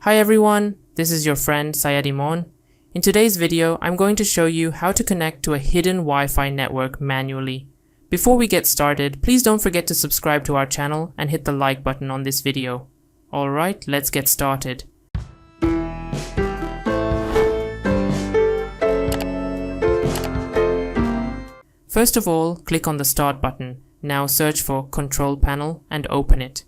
Hi everyone, this is your friend Syed. In today's video, I'm going to show you how to connect to a hidden Wi-Fi network manually. Before we get started, please don't forget to subscribe to our channel and hit the like button on this video. Alright, let's get started. First of all, click on the Start button. Now search for Control Panel and open it.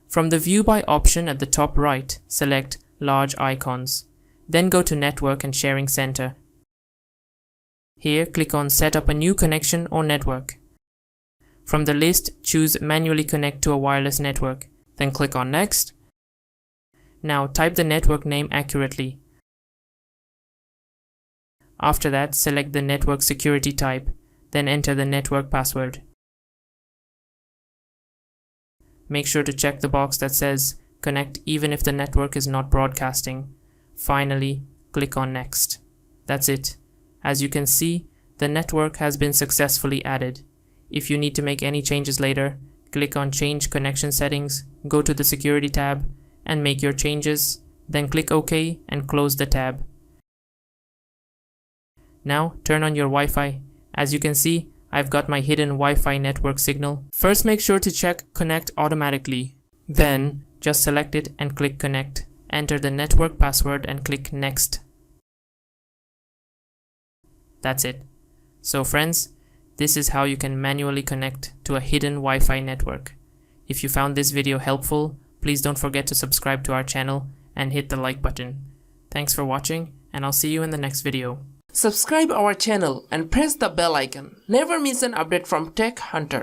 From the View By option at the top right, select Large Icons. Then go to Network and Sharing Center. Here, click on Set up a new connection or network. From the list, choose Manually Connect to a wireless network. Then click on Next. Now type the network name accurately. After that, select the network security type. Then enter the network password. Make sure to check the box that says Connect even if the network is not broadcasting. Finally, click on Next. That's it. As you can see, the network has been successfully added. If you need to make any changes later, click on Change Connection Settings, go to the Security tab, and make your changes. Then click OK and close the tab. Now turn on your Wi-Fi. As you can see, I've got my hidden Wi-Fi network signal. First, make sure to check Connect automatically. Then, just select it and click Connect. Enter the network password and click Next. That's it. So friends, this is how you can manually connect to a hidden Wi-Fi network. If you found this video helpful, please don't forget to subscribe to our channel and hit the like button. Thanks for watching, and I'll see you in the next video. Subscribe our channel and press the bell icon. Never miss an update from Tech Hunter.